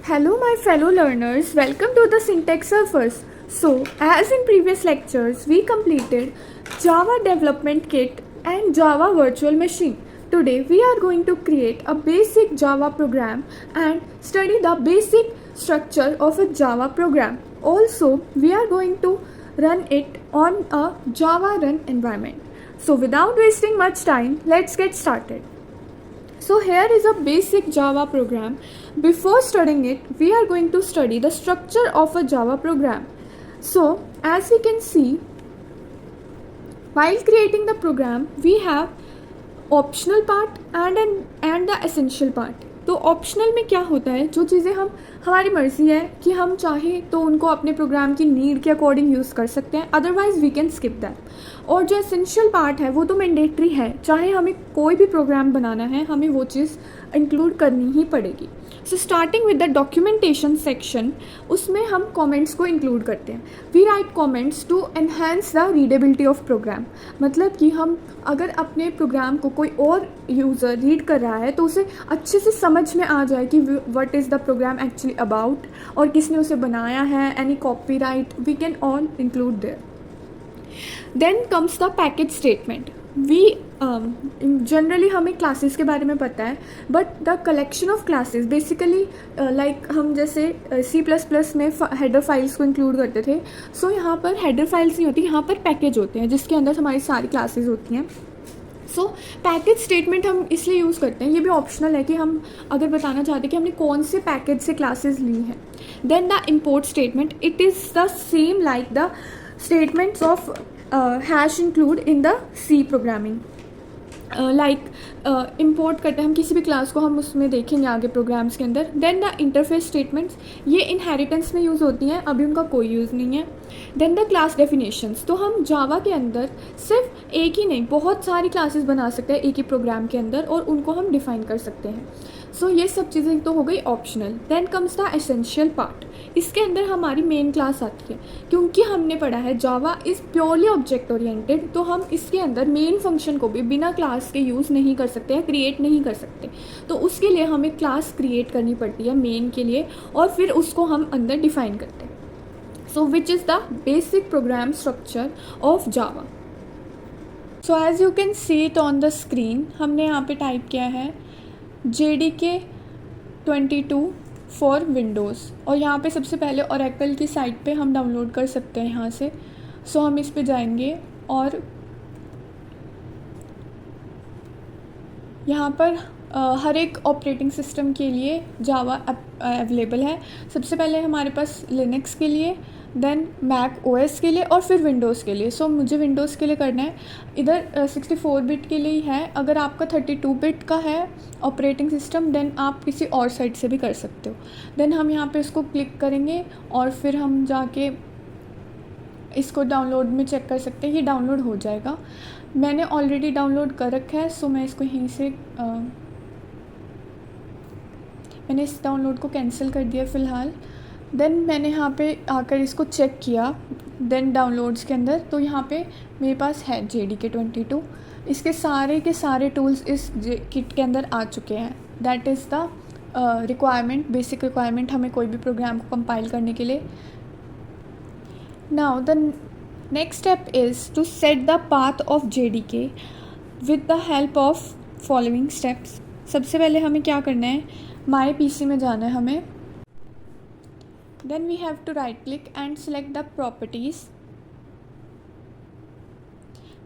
Hello, my fellow learners. Welcome to the Syntax Surfers. So, as in previous lectures, we completed Java Development Kit and Java Virtual Machine. Today, we are going to create a basic Java program and study the basic structure of a Java program. Also, we are going to run it on a Java Run environment. So, without wasting much time, let's get started. So here is a basic Java program. Before studying it, we are going to study the structure of a Java program. So as we can see, while creating the program, we have optional part and the essential part. तो optional में क्या होता है, जो चीज़ें हम हमारी मर्ज़ी है कि हम चाहें तो उनको अपने प्रोग्राम की नीड के अकॉर्डिंग यूज़ कर सकते हैं, otherwise we can skip that. और जो एसेंशियल पार्ट है वो तो मैंडेटरी है, चाहे हमें कोई भी प्रोग्राम बनाना है हमें वो चीज़ इंक्लूड करनी ही पड़ेगी। So starting with the documentation section, उसमें हम कमेंट्स को इंक्लूड करते हैं। We write comments to enhance the readability of program. मतलब कि हम अगर अपने प्रोग्राम को कोई और यूज़र रीड कर रहा है तो उसे अच्छे से समझ में आ जाए कि what is the program actually about और किसने उसे बनाया है, any copyright, we can all include there. Then comes the package statement. We generally हमें क्लासेस के बारे में पता है, but the collection of classes basically like हम जैसे C++ में हेडर फाइल्स को इंक्लूड करते थे। सो यहाँ पर हेडर फाइल्स नहीं होती, यहाँ पर पैकेज होते हैं जिसके अंदर हमारी सारी क्लासेस होती हैं। सो पैकेज स्टेटमेंट हम इसलिए यूज़ करते हैं, ये भी ऑप्शनल है कि हम अगर बताना चाहते हैं कि हमने कौन से पैकेज से क्लासेस ली हैं। Then the import statement, it is the same like the statements of hash include in the C programming. Like import करते हैं हम किसी भी क्लास को, हम उसमें देखेंगे आगे प्रोग्राम्स के अंदर। देन द इंटरफेस स्टेटमेंट्स, ये इनहेरिटेंस में यूज़ होती हैं, अभी उनका कोई यूज़ नहीं है। देन द क्लास डेफिनेशंस, तो हम जावा के अंदर सिर्फ एक ही नहीं बहुत सारी क्लासेस बना सकते हैं एक ही प्रोग्राम के अंदर और उनको हम डिफ़ाइन कर सकते हैं। सो ये सब चीज़ें तो हो गई optional. Then comes the essential part, इसके अंदर हमारी मेन क्लास आती है। क्योंकि हमने पढ़ा है जावा इज़ प्योरली ऑब्जेक्ट ओरिएंटेड, तो हम इसके अंदर मेन फंक्शन को भी बिना क्लास के यूज़ नहीं कर सकते या क्रिएट नहीं कर सकते। तो उसके लिए हमें क्लास क्रिएट करनी पड़ती है मेन के लिए और फिर उसको हम अंदर डिफ़ाइन करते हैं। So which is the basic program structure of Java. So as you can see it on the screen, हमने यहाँ पे टाइप किया है JDK 22 फॉर विंडोज़, और यहाँ पे सबसे पहले ओरेकल की साइट पे हम डाउनलोड कर सकते हैं यहाँ से। सो हम इस पे जाएंगे और यहाँ पर हर एक ऑपरेटिंग सिस्टम के लिए जावा अवेलेबल है। सबसे पहले हमारे पास लिनक्स के लिए, देन मैक OS के लिए और फिर विंडोज़ के लिए। सो मुझे विंडोज़ के लिए करना है। इधर 64 बिट के लिए ही है, अगर आपका 32 बिट का है ऑपरेटिंग सिस्टम देन आप किसी और साइट से भी कर सकते हो। देन हम यहाँ पे इसको क्लिक करेंगे और फिर हम जाके इसको डाउनलोड में चेक कर सकते हैं, ये डाउनलोड हो जाएगा। मैंने ऑलरेडी डाउनलोड कर रखा है, सो मैं इसको यहीं से मैंने इस डाउनलोड को कैंसिल कर दिया फ़िलहाल। देन मैंने यहाँ पे आकर इसको चेक किया, देन डाउनलोड्स के अंदर, तो यहाँ पे मेरे पास है JDK 22। इसके सारे के सारे टूल्स इस किट के अंदर आ चुके हैं। That is the requirement, basic requirement हमें कोई भी प्रोग्राम को कंपाइल करने के लिए। Now the next step is to set the path of JDK with the help of following steps. सबसे पहले हमें क्या करना है, माई PC में जाना है हमें। Then we have to right click and select the properties.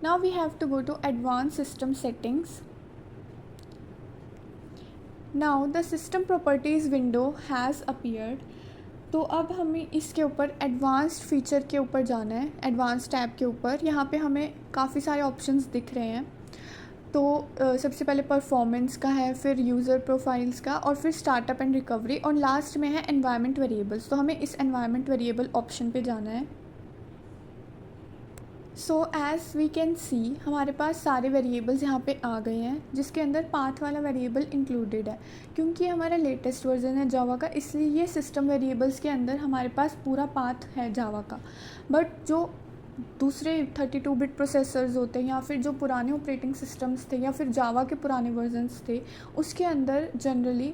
Now we have to go to advanced system settings. Now the system properties window has appeared. तो अब हमें इसके ऊपर एडवांस्ड फीचर के ऊपर जाना है, एडवांस टैब के ऊपर। यहाँ पे हमें काफ़ी सारे ऑप्शंस दिख रहे हैं। तो सबसे पहले परफॉर्मेंस का है, फिर यूज़र प्रोफाइल्स का, और फिर स्टार्टअप एंड रिकवरी, और लास्ट में है एनवायरनमेंट वेरिएबल्स। तो हमें इस एनवायरनमेंट वेरिएबल ऑप्शन पे जाना है। So as we can see हमारे पास सारे वेरिएबल्स यहाँ पे आ गए हैं, जिसके अंदर पाथ वाला वेरिएबल इंक्लूडेड है। क्योंकि हमारा लेटेस्ट वर्जन है जावा का, इसलिए ये सिस्टम वेरिएबल्स के अंदर हमारे पास पूरा पाथ है जावा का। बट जो दूसरे 32 बिट प्रोसेसर्स होते हैं या फिर जो पुराने ऑपरेटिंग सिस्टम्स थे या फिर जावा के पुराने वर्जन्स थे, उसके अंदर जनरली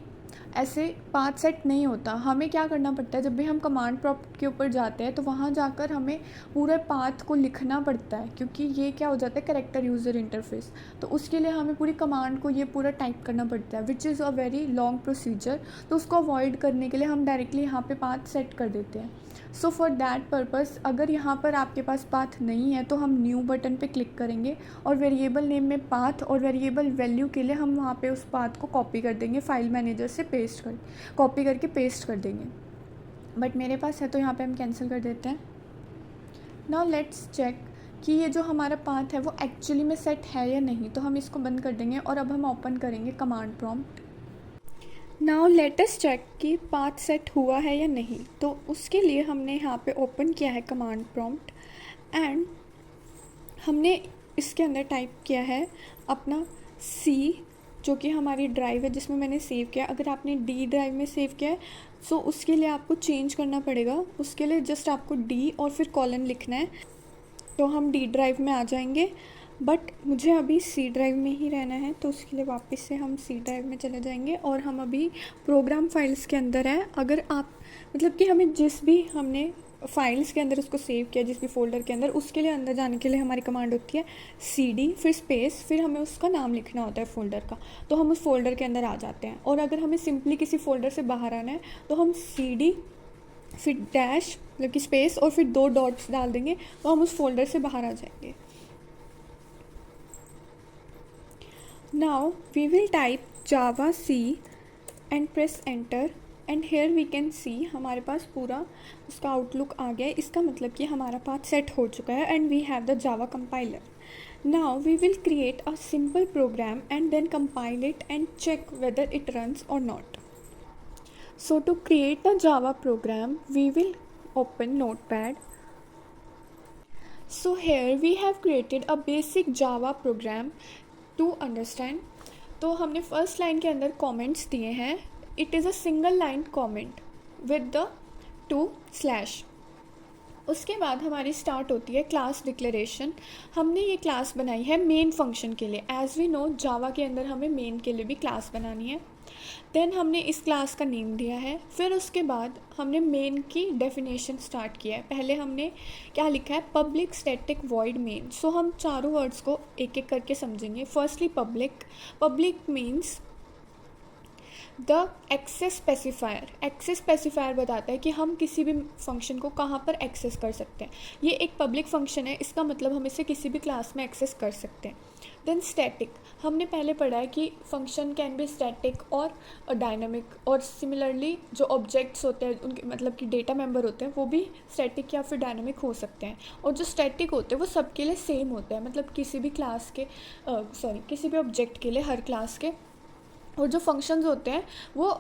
ऐसे पाथ सेट नहीं होता। हमें क्या करना पड़ता है, जब भी हम कमांड प्रॉम्प्ट के ऊपर जाते हैं तो वहाँ जाकर हमें पूरे पाथ को लिखना पड़ता है, क्योंकि ये क्या हो जाता है कैरेक्टर यूज़र इंटरफेस। तो उसके लिए हमें पूरी कमांड को ये पूरा टाइप करना पड़ता है, which is a very long procedure. तो उसको अवॉइड करने के लिए हम डायरेक्टली यहाँ पे पाथ सेट कर देते हैं। सो फॉर दैट पर्पज़ अगर यहाँ पर आपके पास पाथ नहीं है तो हम न्यू बटन पे क्लिक करेंगे और वेरिएबल नेम में पाथ और वेरिएबल वैल्यू के लिए हम वहाँ पे उस पाथ को कॉपी कर देंगे, फाइल मैनेजर से कॉपी करके पेस्ट कर देंगे। बट मेरे पास है तो यहाँ पे हम कैंसिल कर देते हैं। नाउ लेट्स चेक कि ये जो हमारा पाथ है वो एक्चुअली में सेट है या नहीं। तो हम इसको बंद कर देंगे और अब हम ओपन करेंगे command prompt. Now let us check कि पाथ सेट हुआ है या नहीं। तो उसके लिए हमने यहाँ पे ओपन किया है कमांड प्रॉम्प्ट एंड हमने इसके अंदर टाइप किया है अपना सी, जो कि हमारी ड्राइव है जिसमें मैंने सेव किया। अगर आपने डी ड्राइव में सेव किया है तो उसके लिए आपको चेंज करना पड़ेगा। उसके लिए जस्ट आपको डी और फिर कॉलन लिखना है। तो हम डी ड्राइव में आ जाएंगे, बट मुझे अभी सी ड्राइव में ही रहना है, तो उसके लिए वापस से हम सी ड्राइव में चले जाएंगे और हम अभी प्रोग्राम फाइल्स के अंदर है। अगर आप मतलब कि हमें जिस भी हमने फाइल्स के अंदर उसको सेव किया, जिस भी फोल्डर के अंदर, उसके लिए अंदर जाने के लिए हमारी कमांड होती है cd फिर स्पेस फिर हमें उसका नाम लिखना होता है फोल्डर का। तो हम उस फोल्डर के अंदर आ जाते हैं। और अगर हमें सिंपली किसी फोल्डर से बाहर आना है तो हम cd फिर डैश मतलब कि स्पेस और फिर 2 डॉट्स डाल देंगे तो हम उस फोल्डर से बाहर आ जाएंगे। Now we will type Java C and press enter and here we can see हमारे पास पूरा उसका आउटलुक आ गया है। इसका मतलब कि हमारा पाथ सेट हो चुका है and we have the Java compiler. Now we will create a simple program and then compile it and check whether it runs और not. So to create the Java program, we will open Notepad. So here we have created a basic Java program to understand. तो हमने first line के अंदर comments दिए हैं। It is a single line comment with the 2/। उसके बाद हमारी start होती है क्लास डिक्लेरेशन। हमने ये क्लास बनाई है मेन फंक्शन के लिए। एज वी नो जावा के अंदर हमें मेन के लिए भी क्लास बनानी है। देन हमने इस क्लास का नेम दिया है। फिर उसके बाद हमने मेन की डेफिनेशन स्टार्ट किया है। पहले हमने क्या लिखा है, public static void main. So हम चारों वर्ड्स को एक एक करके समझेंगे। Firstly public means the access specifier. Access specifier बताता है कि हम किसी भी फंक्शन को कहाँ पर एक्सेस कर सकते हैं। ये एक पब्लिक फंक्शन है, इसका मतलब हम इसे किसी भी क्लास में एक्सेस कर सकते हैं। देन स्टैटिक, हमने पहले पढ़ा है कि फंक्शन कैन बी स्टैटिक और डायनामिक, और सिमिलरली जो ऑब्जेक्ट्स होते हैं उनके मतलब कि डेटा मेंबर होते हैं वो भी स्टैटिक या फिर डायनामिक हो सकते हैं। और जो स्टैटिक होते हैं वो सबके लिए सेम होते हैं, मतलब किसी भी क्लास के किसी भी ऑब्जेक्ट के लिए, हर क्लास के। और जो फंक्शंस होते हैं वो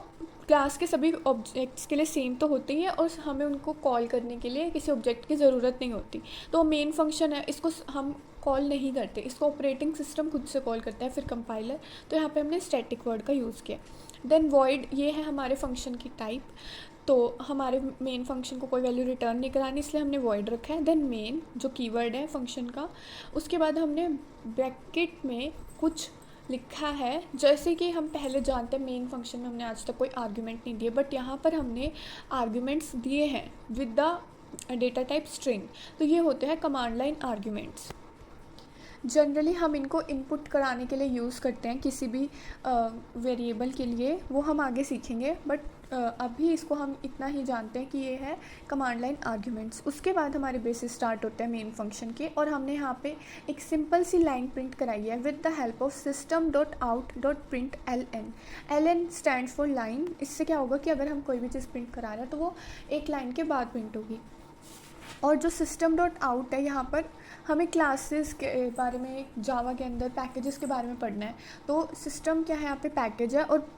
क्लास के सभी ऑब्जेक्ट्स के लिए सेम तो होते ही हैं और हमें उनको कॉल करने के लिए किसी ऑब्जेक्ट की ज़रूरत नहीं होती। तो मेन फंक्शन है, इसको हम कॉल नहीं करते, इसको ऑपरेटिंग सिस्टम खुद से कॉल करता है, फिर कंपाइलर। तो यहाँ पे हमने स्टैटिक वर्ड का यूज़ किया। देन वॉइड, ये है हमारे फंक्शन की टाइप। तो हमारे मेन फंक्शन को कोई वैल्यू रिटर्न नहीं करानी, इसलिए हमने वॉइड रखा है। देन मेन जो कीवर्ड है फंक्शन का, उसके बाद हमने ब्रैकेट में कुछ लिखा है। जैसे कि हम पहले जानते हैं मेन फंक्शन में हमने आज तक कोई आर्ग्यूमेंट नहीं दिए, बट यहाँ पर हमने आर्ग्यूमेंट्स दिए हैं with the data type string. तो ये होते हैं कमांड लाइन आर्ग्यूमेंट्स। जनरली हम इनको इनपुट कराने के लिए यूज़ करते हैं किसी भी वेरिएबल के लिए, वो हम आगे सीखेंगे। बट अभी इसको हम इतना ही जानते हैं कि ये है कमांड लाइन आर्ग्यूमेंट्स। उसके बाद हमारे बेसिस स्टार्ट होते हैं मेन फंक्शन के, और हमने यहाँ पे एक सिंपल सी लाइन प्रिंट कराई है with the help of system.out.println। ln stand for line. इससे क्या होगा कि अगर हम कोई भी चीज़ प्रिंट करा रहे हैं तो वो एक लाइन के बाद प्रिंट होगी। और जो system.out है, यहाँ पर हमें क्लासेस के बारे में, जावा के अंदर पैकेजेस के बारे में पढ़ना है। तो सिस्टम क्या है, यहाँ पे पैकेज है और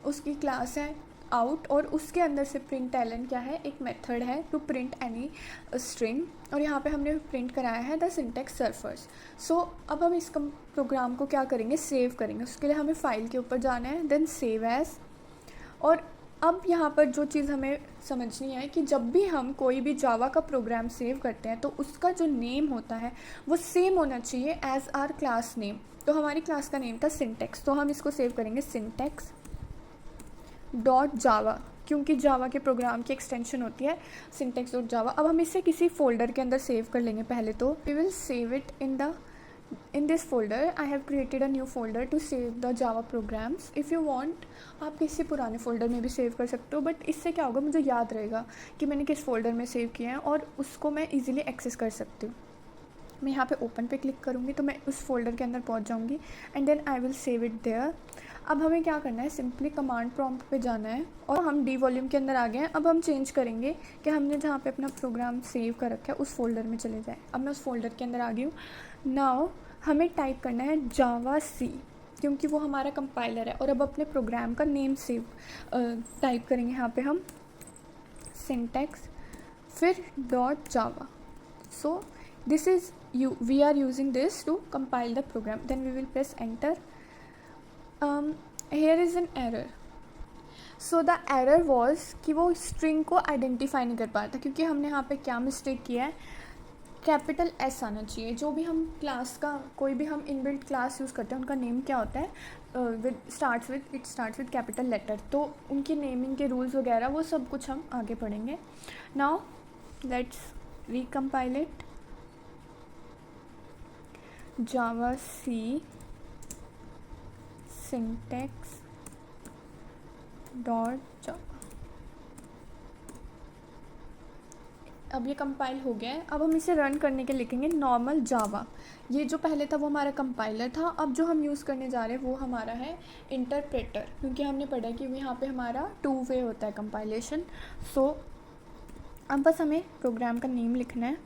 उसकी क्लास है आउट, और उसके अंदर से println क्या है, एक मेथड है टू प्रिंट एनी स्ट्रिंग। और यहाँ पे हमने प्रिंट कराया है द सिंटैक्स सर्फर्स। सो अब हम इस प्रोग्राम को क्या करेंगे, सेव करेंगे। उसके लिए हमें फाइल के ऊपर जाना है, देन सेव एज। और अब यहाँ पर जो चीज़ हमें समझनी है कि जब भी हम कोई भी जावा का प्रोग्राम सेव करते हैं तो उसका जो नेम होता है वो सेम होना चाहिए एज आर क्लास नेम। तो हमारी क्लास का नेम था सिंटैक्स, तो हम इसको सेव करेंगे सिंटैक्स। डॉट जावा, क्योंकि जावा के प्रोग्राम की एक्सटेंशन होती है सिंटेक्स डॉट जावा। अब हम इसे किसी फोल्डर के अंदर सेव कर लेंगे। पहले तो we will save it in this folder. I have created a new folder to save the Java programs. If you want, आप किसी पुराने फोल्डर में भी सेव कर सकते हो, बट इससे क्या होगा, मुझे याद रहेगा कि मैंने किस फोल्डर में सेव किया है और उसको मैं इजीली एक्सेस कर सकती हूँ। मैं यहाँ पे ओपन पे क्लिक करूँगी तो मैं उस फोल्डर के अंदर पहुँच जाऊँगी and then I will save it there. अब हमें क्या करना है, सिंपली कमांड प्रॉम्प्ट पे जाना है और हम डी वॉल्यूम के अंदर आ गए हैं। अब हम चेंज करेंगे कि हमने जहाँ पे अपना प्रोग्राम सेव कर रखा है उस फोल्डर में चले जाए। अब मैं उस फोल्डर के अंदर आ गई हूँ। नाउ हमें टाइप करना है जावा सी, क्योंकि वो हमारा कंपाइलर है। और अब अपने प्रोग्राम का नेम सेव टाइप करेंगे यहाँ पे हम सिंटेक्स फिर dot Java. So this is we are using this to compile the program. Then we will press enter. Here is an error. So the error was कि वो string को identify नहीं कर पाया था, क्योंकि हमने यहाँ पे क्या मिस्टेक किया है, कैपिटल एस आना चाहिए। जो भी हम क्लास का कोई भी हम इनबिल्ट क्लास यूज़ करते हैं उनका नेम क्या होता है, it starts with capital letter. तो उनकी नेमिंग के रूल्स वगैरह वो सब कुछ हम आगे पढ़ेंगे। Now let's recompile it. Java C syntax dot जावा। अब ये कंपाइल हो गया है। अब हम इसे रन करने के लिखेंगे नॉर्मल जावा। ये जो पहले था वो हमारा कंपाइलर था। अब जो हम यूज़ करने जा रहे हैं वो हमारा है इंटरप्रेटर, क्योंकि हमने पढ़ा कि यहाँ पे हमारा 2 वे होता है कंपाइलेशन। सो अब बस हमें प्रोग्राम का नेम लिखना है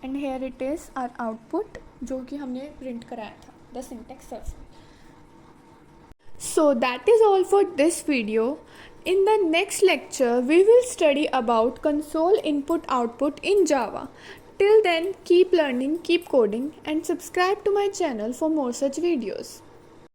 and here it is our output, जो कि हमने प्रिंट कराया था, द सिंटेक्स सर्फ। So that is all for this video. In the next lecture, we will study about console input output in Java. Till then, keep learning, keep coding, and subscribe to my channel for more such videos.